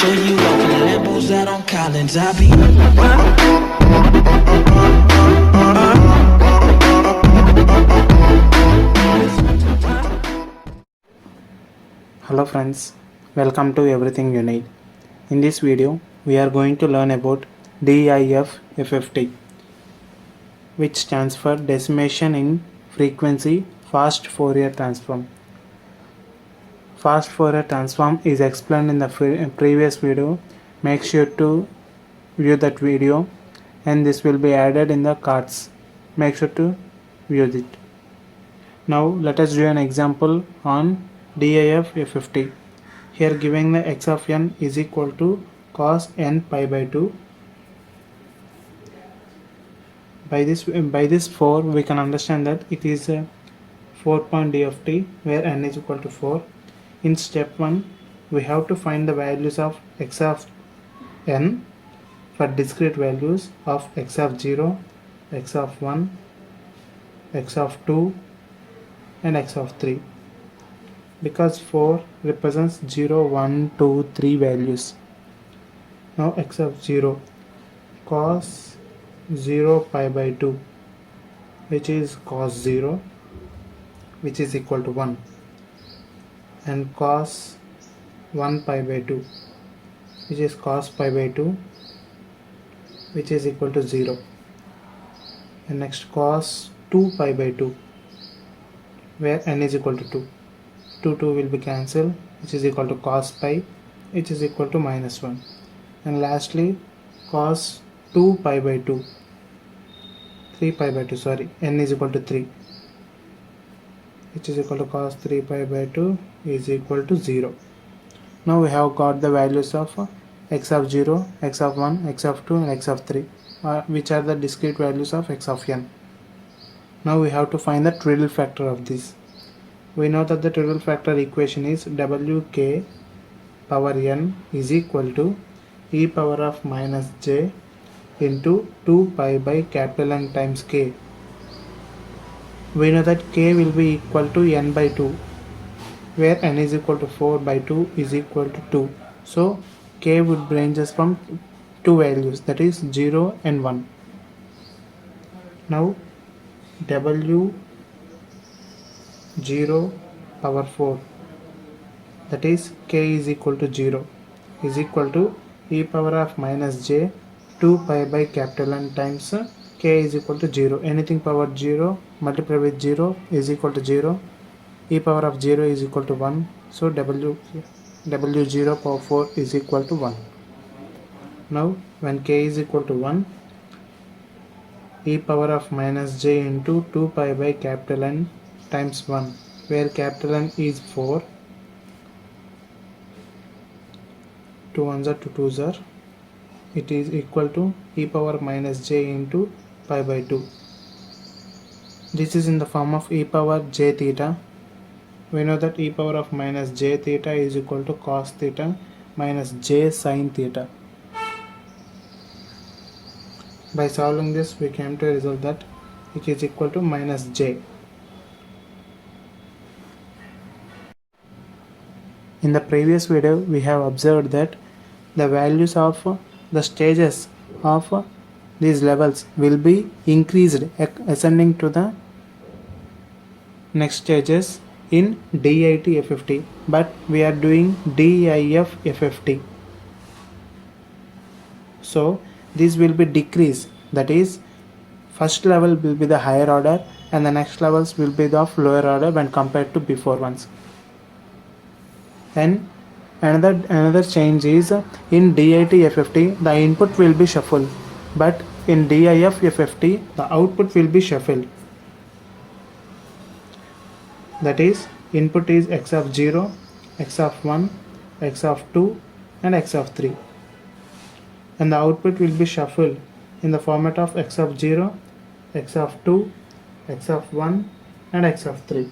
Show you off in Lambos out on Collins. I be. Hello friends, welcome to Everything You Need. In this video, we are going to learn about DIF FFT, which stands for Decimation in Frequency Fast Fourier Transform. Fast Fourier Transform is explained in the previous video. Make sure to view that video, and this will be added in the cards. Make sure to view it. Now let us do an example on DIF FFT. Here giving the x of n is equal to cos n pi by 2. By this 4 we can understand that it is a 4-point DFT where n is equal to 4. In step 1 we have to find the values of x of n for discrete values of x of 0, x of 1, x of 2 and x of 3. Because 4 represents 0, 1, 2, 3 values. Now x of 0, cos 0 pi by 2, which is cos 0, which is equal to 1, and cos 1 pi by 2, which is cos pi by 2, which is equal to 0, and next cos 2 pi by 2, where n is equal to 2. 2 will be cancelled, which is equal to cos pi, which is equal to minus 1. And lastly cos 2 pi by 2, 3 pi by 2, sorry, n is equal to 3, which is equal to cos 3 pi by 2 is equal to 0. Now we have got the values of x of 0, x of 1, x of 2 and x of 3, which are the discrete values of x of n. Now we have to find the trivial factor of this. We know that the trivial factor equation is wk power n is equal to e power of minus j into 2 pi by capital N times k. We know that k will be equal to n by 2, where n is equal to 4 by 2 is equal to 2. So k would ranges from two values, that is 0 and 1. Now w 0 power 4, that is k is equal to 0, is equal to e power of minus j 2 pi by capital N times k is equal to 0. Anything power 0 multiply with 0 is equal to 0. E power of 0 is equal to 1. So w0 power 4 is equal to 1. Now when k is equal to 1, e power of minus j into 2 pi by capital N times 1, where capital N is 4, 2 ones are 2 twos are, it is equal to e power minus j into pi by 2. This is in the form of e power j theta. We know that e power of minus j theta is equal to cos theta minus j sin theta. By solving this we came to a result that it is equal to minus j. In the previous video we have observed that the values of the stages of these levels will be increased ascending to the next stages in DIT FFT, but we are doing DIF FFT. So this will be decreased, that is first level will be the higher order and the next levels will be of lower order when compared to before ones. And another change is in DIT FFT the input will be shuffled, but in DIF FFT the output will be shuffled. That is input is x of 0, x of 1, x of 2 and x of 3, and the output will be shuffled in the format of x of 0, x of 2, x of 1 and x of 3.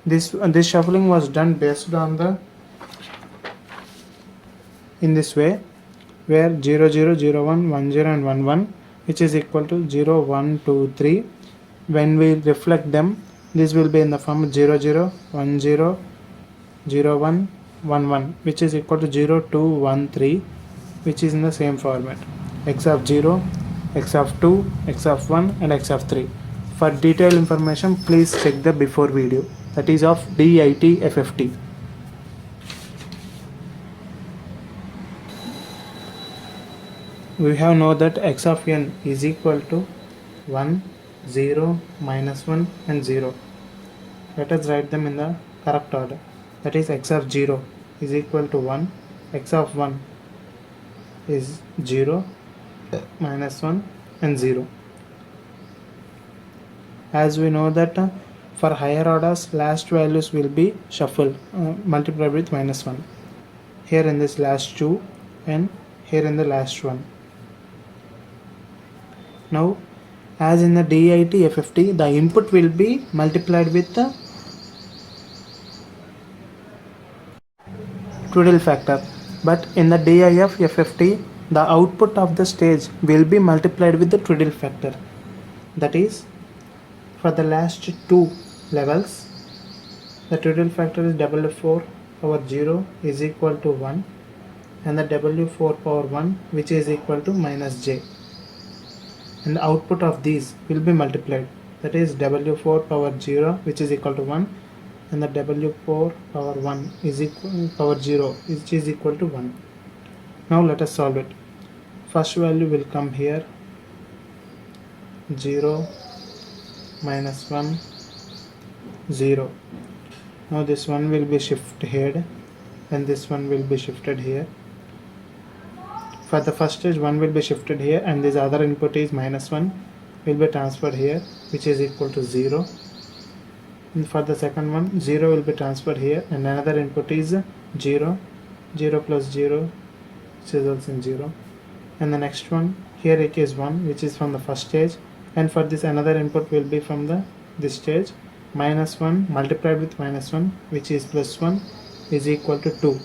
This shuffling was done based on the in this way, where 0 0 0 1 1 0 and 1 1, which is equal to 0 1 2 3. When we reflect them, this will be in the form 0 0 1 0 0 1 1 1, which is equal to 0 2 1 3, which is in the same format. X of 0, x of 2, x of 1 and x of 3. For detailed information, please check the before video, that is of DIT FFT. We have know that x of n is equal to 1, 0, minus 1 and 0. Let us write them in the correct order. That is x of 0 is equal to 1, x of 1 is 0, minus 1 and 0. As we know that for higher orders, last values will be shuffled, multiplied with minus 1. Here in this last 2 and here in the last 1. Now, as in the DIT FFT, the input will be multiplied with the twiddle factor. But in the DIF FFT, the output of the stage will be multiplied with the twiddle factor. That is, for the last 2 levels, the twiddle factor is W4 power 0 is equal to 1 and the W4 power 1 which is equal to minus j. And the output of these will be multiplied. That is W4 power 0 which is equal to 1 and the W4 power 1 is equal power 0 which is equal to 1. Now let us solve it. First value will come here, 0, minus 1, 0. Now this one will be shifted here and this one will be shifted here. For the first stage, 1 will be shifted here and this other input is minus 1 will be transferred here, which is equal to 0. And for the second one, 0 will be transferred here and another input is 0. 0 plus 0 results in 0. And the next one, here it is 1 which is from the first stage, and for this another input will be from this stage. Minus 1 multiplied with minus 1 which is plus 1 is equal to 2.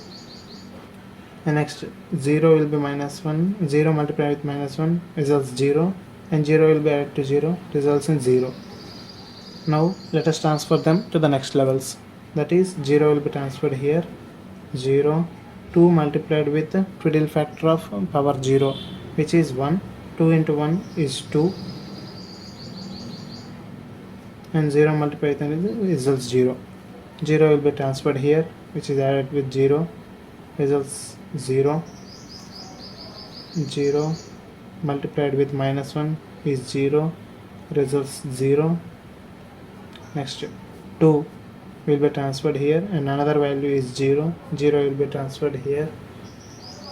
And next 0 will be minus 1, 0 multiplied with minus 1 results 0 and 0 will be added to 0 results in 0. Now let us transfer them to the next levels. That is 0 will be transferred here, 0, 2 multiplied with the twiddle factor of power 0 which is 1, 2 into 1 is 2 and 0 multiplied with results 0. 0 will be transferred here which is added with 0 results 0. 0 multiplied with minus 1 is 0 results 0. Next 2 will be transferred here and another value is 0. 0 will be transferred here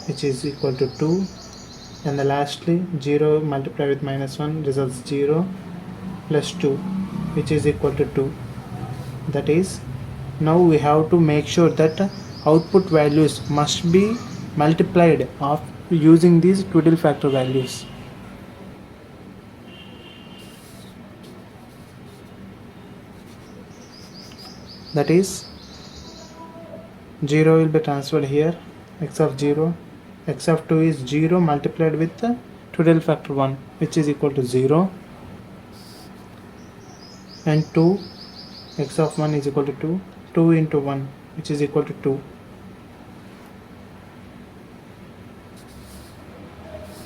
which is equal to 2, and the lastly 0 multiplied with minus 1 results 0 plus 2 which is equal to 2. That is, now we have to make sure that output values must be multiplied of using these twiddle factor values. That is, 0 will be transferred here, x of 0, x of 2 is 0 multiplied with the twiddle factor 1 which is equal to 0, and 2, x of 1 is equal to 2, 2 into 1 which is equal to 2.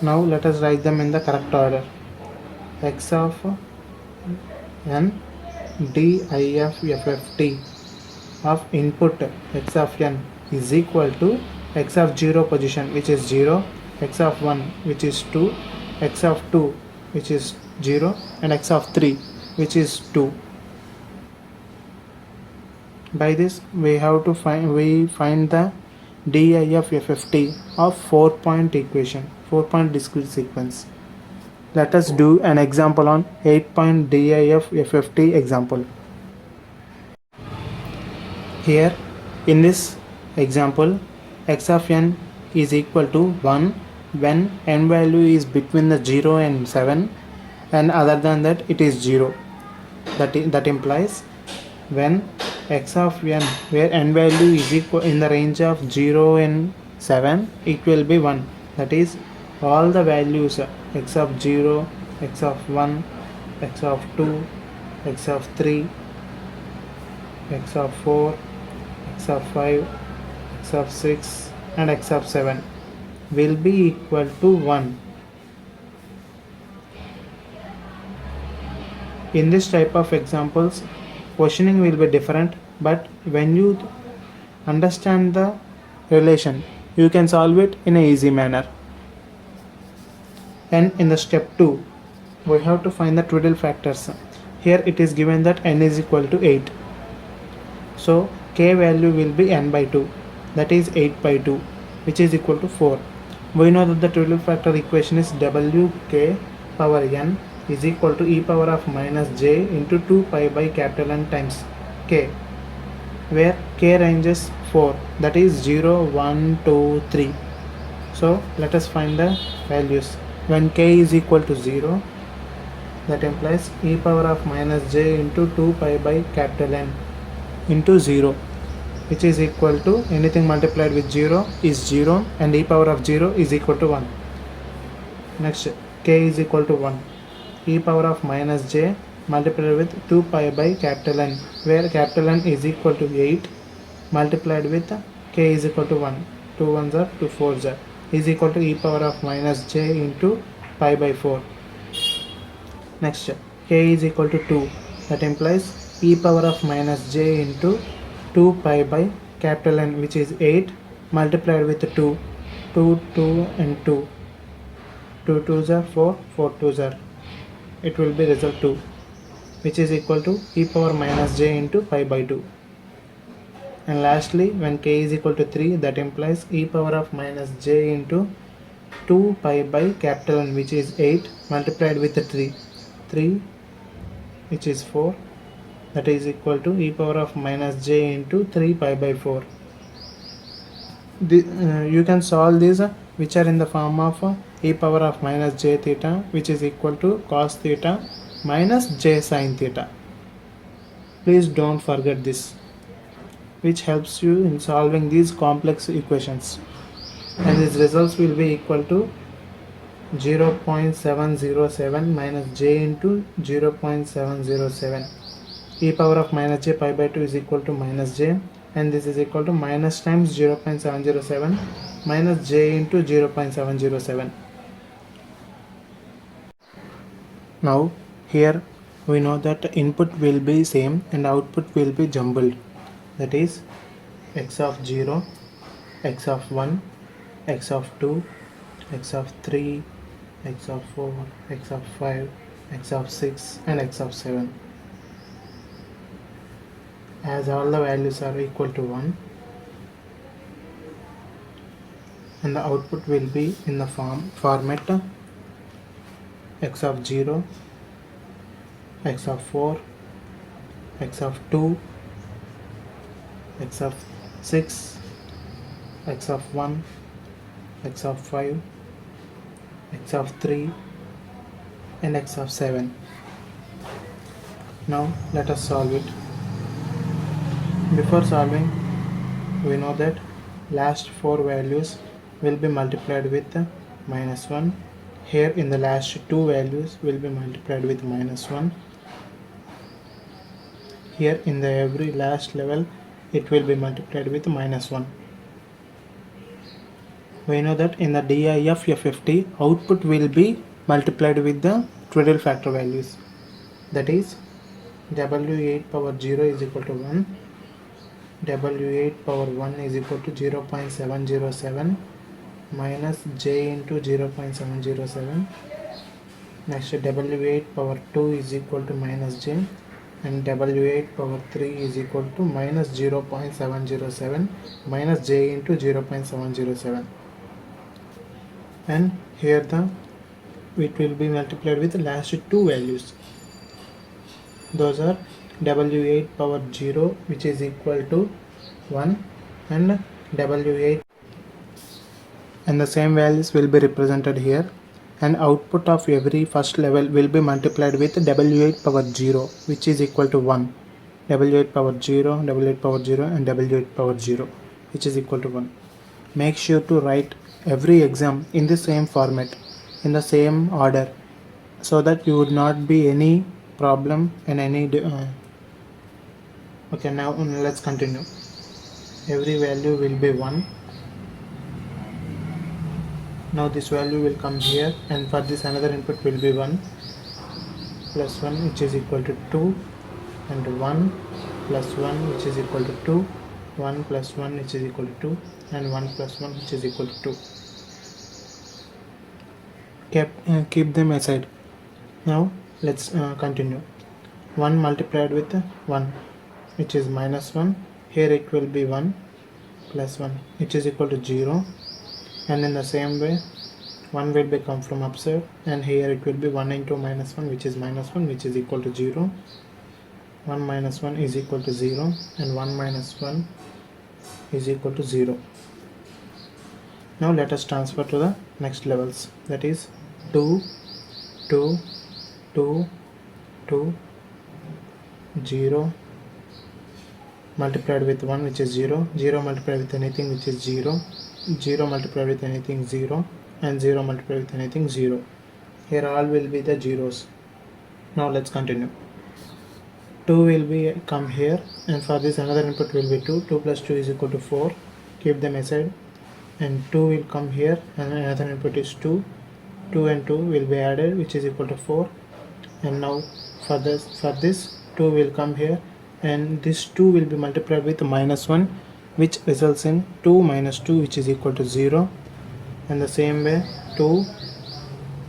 Now let us write them in the correct order. X of n DIF FFT of input x of n is equal to x of 0 position which is 0, x of 1 which is 2, x of 2 which is 0 and x of 3 which is 2. By this we find the DIF FFT of 4-point equation, 4-point discrete sequence. Let us do an example on 8-point DIF FFT example. Here in this example, x of n is equal to 1 when n value is between the 0 and 7, and other than that it is 0. That implies when x of n where n value is equal in the range of 0 and 7, it will be 1. That is, all the values x of 0, x of 1, x of 2, x of 3, x of 4, x of 5, x of 6 and x of 7 will be equal to 1. In this type of examples, questioning will be different, but when you understand the relation, you can solve it in an easy manner. And in the step 2, we have to find the trivial factors. Here it is given that n is equal to 8. So k value will be n by 2, that is 8 by 2, which is equal to 4. We know that the trivial factor equation is wk power n is equal to e power of minus j into 2 pi by capital N times k, where k ranges 4, that is 0, 1, 2, 3. So let us find the values. When k is equal to 0, that implies e power of minus j into 2 pi by capital N into 0, which is equal to anything multiplied with 0 is 0, and e power of 0 is equal to 1. Next, k is equal to 1. E power of minus j multiplied with 2 pi by capital N, where capital N is equal to 8 multiplied with k is equal to 1. 2 1s are 2 4s are is equal to e power of minus j into pi by 4. Next, k is equal to 2. That implies e power of minus j into 2 pi by capital N, which is 8 multiplied with 2. 2, 2 and 2. 2 2s are 4, 4 2s are. It will be result 2, which is equal to e power minus j into pi by 2. And lastly, when k is equal to 3, that implies e power of minus j into 2 pi by capital N, which is 8 multiplied with 3. 3, which is 4, that is equal to e power of minus j into 3 pi by 4. You can solve these which are in the form of e power of minus j theta, which is equal to cos theta minus j sin theta. Please don't forget this, which helps you in solving these complex equations. And these results will be equal to 0.707 minus j into 0.707. E power of minus j pi by 2 is equal to minus j, and this is equal to minus times 0.707 minus j into 0.707. Now here we know that input will be same and output will be jumbled, that is x of 0, x of 1, x of 2, x of 3, x of 4, x of 5, x of 6 and x of 7. As all the values are equal to 1, and the output will be in the format x of 0, x of 4, x of 2, x of 6, x of 1, x of 5, x of 3 and x of 7. Now let us solve it. Before solving, we know that last 4 values will be multiplied with minus 1. Here in the last 2 values will be multiplied with minus 1. Here in the every last level it will be multiplied with minus 1. We know that in the DIF FFT output will be multiplied with the trivial factor values, that is W8 power 0 is equal to 1, W8 power 1 is equal to 0.707 minus j into 0.707. Next, W8 power 2 is equal to minus j, and W8 power 3 is equal to minus 0.707 minus j into 0.707. And here it will be multiplied with the last 2 values. Those are W8 power 0, which is equal to 1, and W8, and the same values will be represented here, and output of every first level will be multiplied with W8 power 0, which is equal to 1. W8 power 0, W8 power 0 and W8 power 0, which is equal to 1. Make sure to write every exam in the same format, in the same order, so that you would not be any problem in any okay, now let's continue. every value will be 1. Now this value will come here, and for this another input will be 1 plus 1 which is equal to 2, and 1 plus 1 which is equal to 2, 1 plus 1 which is equal to 2, and 1 plus 1 which is equal to 2. Keep them aside. Now let's continue. 1 multiplied with 1 which is minus 1, here it will be 1 plus 1 which is equal to 0, and in the same way 1 will become from upside, and here it will be 1 into minus 1 which is minus 1 which is equal to 0. 1 minus 1 is equal to 0, and 1 minus 1 is equal to 0. Now let us transfer to the next levels, that is 2, 2, 2, 2, 0 multiplied with 1 which is 0, 0 multiplied with anything which is 0, 0 multiplied with anything 0, and 0 multiplied with anything 0. Here all will be the zeros. Now let's continue. 2 will be come here, and for this another input will be 2. 2 plus 2 is equal to 4. Keep them aside. And 2 will come here, and another input is 2. 2 and 2 will be added which is equal to 4. And now for this 2 will come here, and this 2 will be multiplied with minus 1 which results in 2 minus 2 which is equal to 0. And the same way 2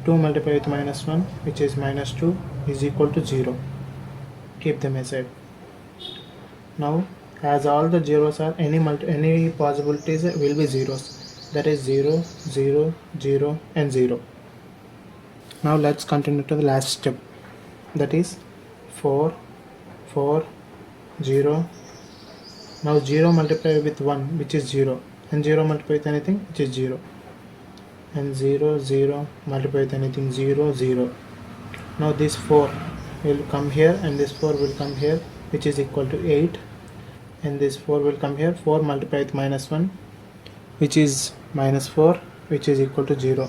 multiplied with minus 1 which is minus 2 is equal to 0. Keep them aside. Now as all the zeros are, any possibilities will be zeros, that is 0, 0, 0 and 0. Now let's continue to the last step, that is 4, 4, 0. Now 0 multiplied with 1 which is 0, and 0 multiplied with anything which is 0, and 0, 0 multiplied with anything 0, 0. Now this 4 will come here, and this 4 will come here which is equal to 8, and this 4 will come here. 4 multiplied with minus 1 which is minus 4 which is equal to 0,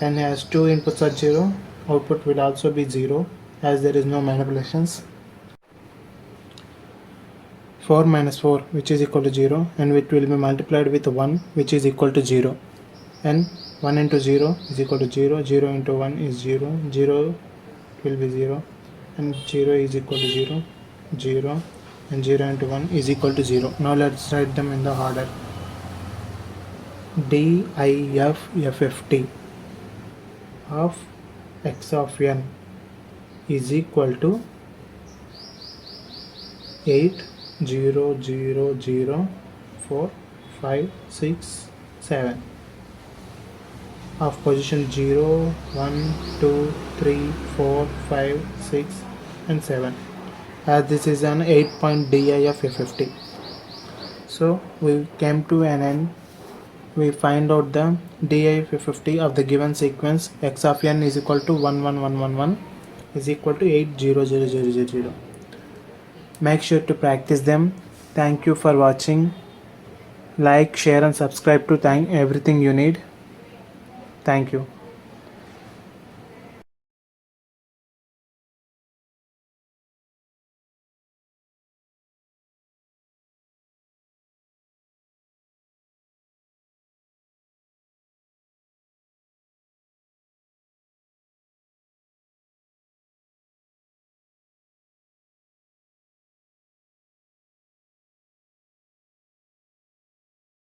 and as 2 inputs are 0, output will also be 0 as there is no manipulations. 4 minus 4 which is equal to 0, and it will be multiplied with 1 which is equal to 0, and 1 into 0 is equal to 0, 0 into 1 is 0, 0 will be 0, and 0 is equal to 0, 0, and 0 into 1 is equal to 0. Now let's write them in the order. DIFFT of x of n is equal to 8, 0, 0, 0, 4, 5, 6, 7 of position 0, 1, 2, 3, 4, 5, 6 and 7, as this is an 8-point DIFFT. So we came to an end. We find out the DIFFT of the given sequence x of n is equal to 1, 1, 1, 1, 1 is equal to 8, 0, 0, 0, 0, 0. Make sure to practice them. Thank you for watching. Like, share and subscribe to everything you need. Thank you.